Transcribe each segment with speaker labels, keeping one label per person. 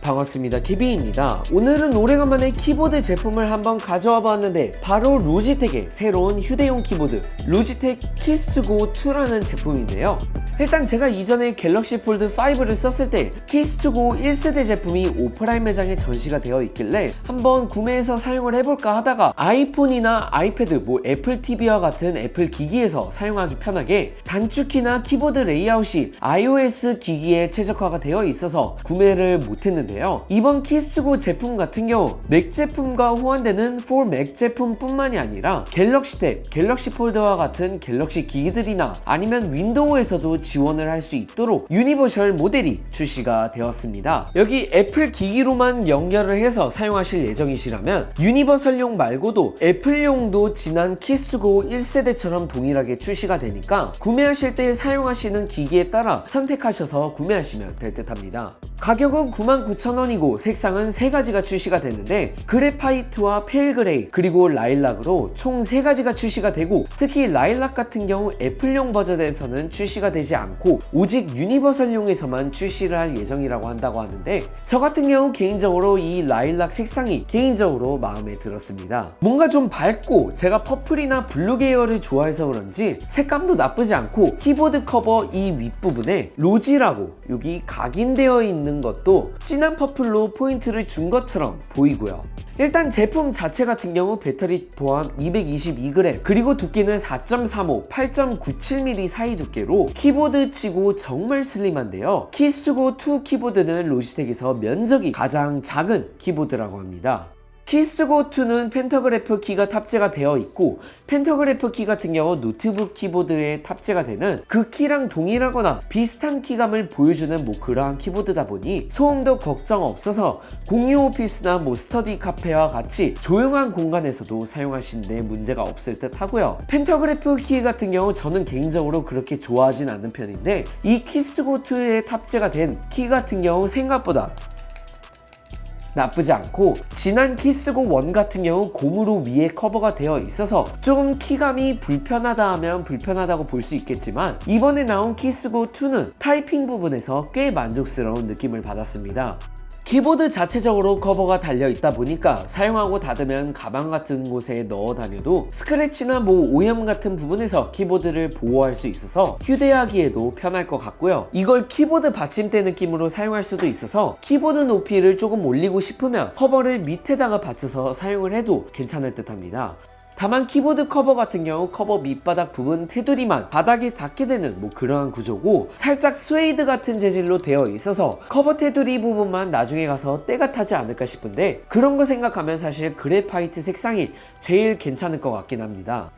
Speaker 1: 반갑습니다, 케빈입니다. 오늘은 오래간만에 키보드 제품을 한번 가져와 봤는데 바로 로지텍의 새로운 휴대용 키보드 로지텍 키스2고 2라는 제품인데요. 일단 제가 이전에 갤럭시 폴드 5를 썼을 때 키스2고 1세대 제품이 오프라인 매장에 전시가 되어 있길래 한번 구매해서 사용을 해볼까 하다가 아이폰이나 아이패드, 애플 TV와 같은 애플 기기에서 사용하기 편하게 단축키나 키보드 레이아웃이 iOS 기기에 최적화가 되어 있어서 구매를 못했는데요. 이번 키스2고 제품 같은 경우 맥 제품과 호환되는 for 맥 제품뿐만이 아니라 갤럭시 탭, 갤럭시 폴드와 같은 갤럭시 기기들이나 아니면 윈도우에서도 지원을 할 수 있도록 유니버셜 모델이 출시가 되었습니다. 여기 애플 기기로만 연결을 해서 사용하실 예정이시라면 유니버설용 말고도 애플용도 지난 키스2고 1세대처럼 동일하게 출시가 되니까 구매하실 때 사용하시는 기기에 따라 선택하셔서 구매하시면 될 듯 합니다. 가격은 99,000원이고 색상은 3가지가 출시가 됐는데 그래파이트와 페일그레이 그리고 라일락으로 총 3가지가 출시가 되고, 특히 라일락 같은 경우 애플용 버전에서는 출시가 되지 않고 오직 유니버설용에서만 출시를 할 예정이라고 한다고 하는데, 저 같은 경우 개인적으로 이 라일락 색상이 개인적으로 마음에 들었습니다. 뭔가 좀 밝고 제가 퍼플이나 블루 계열을 좋아해서 그런지 색감도 나쁘지 않고 키보드 커버 이 윗부분에 로지라고 여기 각인되어 있는 것도 진한 퍼플로 포인트를 준 것처럼 보이고요. 일단 제품 자체 같은 경우 배터리 포함 222g 그리고 두께는 4.35, 8.97mm 사이 두께로 키보드 치고 정말 슬림한데요. 키스2고 2 키보드는 로지텍에서 면적이 가장 작은 키보드라고 합니다. 키스2고 2는 펜터그래프 키가 탑재가 되어 있고, 펜터그래프 키 같은 경우 노트북 키보드에 탑재가 되는 그 키랑 동일하거나 비슷한 키감을 보여주는 그러한 키보드다 보니 소음도 걱정 없어서 공유 오피스나 스터디 카페와 같이 조용한 공간에서도 사용하시는데 문제가 없을 듯 하고요. 펜터그래프 키 같은 경우 저는 개인적으로 그렇게 좋아하진 않는 편인데 이 키스2고 2에 탑재가 된 키 같은 경우 생각보다 나쁘지 않고, 지난 키스2고 1 같은 경우 고무로 위에 커버가 되어 있어서 조금 키감이 불편하다 하면 불편하다고 볼 수 있겠지만, 이번에 나온 키스2고 2는 타이핑 부분에서 꽤 만족스러운 느낌을 받았습니다. 키보드 자체적으로 커버가 달려 있다 보니까 사용하고 닫으면 가방 같은 곳에 넣어 다녀도 스크래치나 오염 같은 부분에서 키보드를 보호할 수 있어서 휴대하기에도 편할 것 같고요. 이걸 키보드 받침대 느낌으로 사용할 수도 있어서 키보드 높이를 조금 올리고 싶으면 커버를 밑에다가 받쳐서 사용을 해도 괜찮을 듯 합니다. 다만 키보드 커버 같은 경우 커버 밑바닥 부분 테두리만 바닥에 닿게 되는 그러한 구조고, 살짝 스웨이드 같은 재질로 되어 있어서 커버 테두리 부분만 나중에 가서 때가 타지 않을까 싶은데, 그런 거 생각하면 사실 그래파이트 색상이 제일 괜찮을 것 같긴 합니다.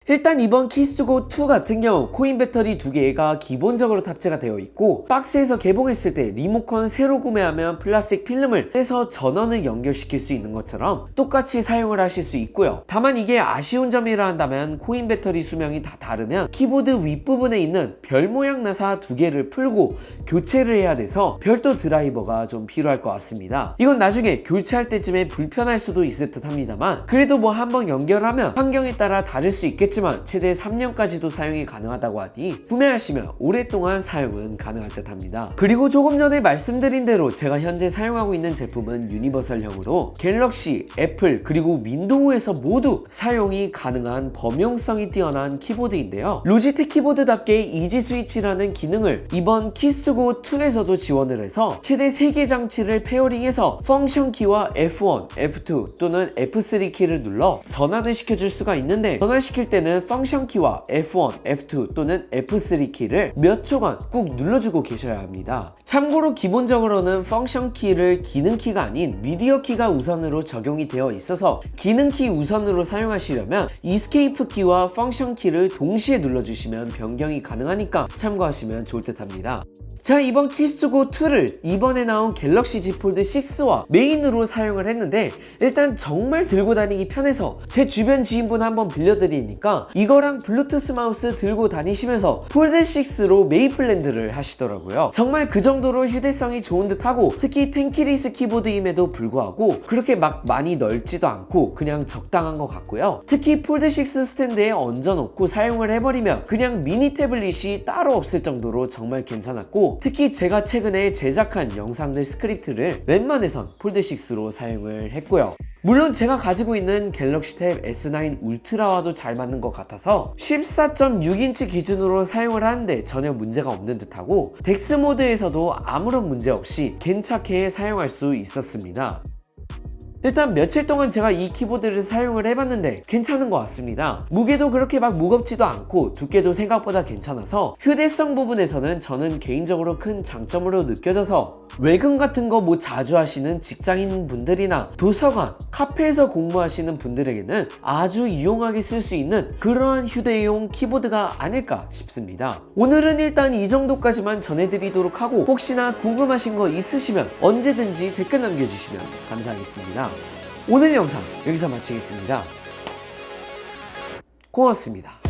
Speaker 1: 일단 이번 키스2고 2 같은 경우 코인 배터리 2개가 기본적으로 탑재가 되어 있고, 박스에서 개봉했을 때 리모컨 새로 구매하면 플라스틱 필름을 떼서 전원을 연결시킬 수 있는 것처럼 똑같이 사용을 하실 수 있고요. 다만 이게 아쉬운 점이라 한다면 코인 배터리 수명이 다 다르면 키보드 윗부분에 있는 별 모양 나사 2개를 풀고 교체를 해야 돼서 별도 드라이버가 좀 필요할 것 같습니다. 이건 나중에 교체할 때쯤에 불편할 수도 있을 듯 합니다만, 그래도 한번 연결하면 환경에 따라 다를 수 있겠지만 최대 3년까지도 사용이 가능하다고 하니 구매하시면 오랫동안 사용은 가능할 듯 합니다. 그리고 조금 전에 말씀드린 대로 제가 현재 사용하고 있는 제품은 유니버설형으로 갤럭시, 애플 그리고 윈도우에서 모두 사용이 가능한 범용성이 뛰어난 키보드인데요. 로지텍 키보드답게 이지 스위치라는 기능을 이번 키스2고 2에서도 지원을 해서 최대 3개 장치를 페어링해서 펑션 키와 F1, F2 또는 F3 키를 눌러 전환을 시켜줄 수가 있는데, 전환시킬 때는 펑션 키와 F1, F2 또는 F3 키를 몇 초간 꾹 눌러주고 계셔야 합니다. 참고로 기본적으로는 펑션 키를 기능 키가 아닌 미디어 키가 우선으로 적용이 되어 있어서 기능 키 우선으로 사용하시려면 이스케이프 키와 펑션 키를 동시에 눌러주시면 변경이 가능하니까 참고하시면 좋을 듯 합니다. 자, 이번 키스2고 2를 이번에 나온 갤럭시 Z 폴드 6와 메인으로 사용을 했는데, 일단 정말 들고 다니기 편해서 제 주변 지인분 한번 빌려드리니까 보니까 이거랑 블루투스 마우스 들고 다니시면서 폴드6로 메이플랜드를 하시더라고요. 정말 그 정도로 휴대성이 좋은 듯하고, 특히 텐키리스 키보드임에도 불구하고 그렇게 막 많이 넓지도 않고 그냥 적당한 것 같고요. 특히 폴드6 스탠드에 얹어놓고 사용을 해버리면 그냥 미니 태블릿이 따로 없을 정도로 정말 괜찮았고, 특히 제가 최근에 제작한 영상들 스크립트를 웬만해선 폴드6로 사용을 했고요. 물론 제가 가지고 있는 갤럭시 탭 S9 울트라와도 잘 맞는 것 같아서 14.6인치 기준으로 사용을 하는데 전혀 문제가 없는 듯하고, 덱스 모드에서도 아무런 문제 없이 괜찮게 사용할 수 있었습니다. 일단 며칠 동안 제가 이 키보드를 사용을 해봤는데 괜찮은 것 같습니다. 무게도 그렇게 막 무겁지도 않고 두께도 생각보다 괜찮아서 휴대성 부분에서는 저는 개인적으로 큰 장점으로 느껴져서, 외근 같은 거 뭐 자주 하시는 직장인 분들이나 도서관, 카페에서 공부하시는 분들에게는 아주 유용하게 쓸 수 있는 그러한 휴대용 키보드가 아닐까 싶습니다. 오늘은 일단 이 정도까지만 전해드리도록 하고, 혹시나 궁금하신 거 있으시면 언제든지 댓글 남겨주시면 감사하겠습니다. 오늘 영상 여기서 마치겠습니다. 고맙습니다.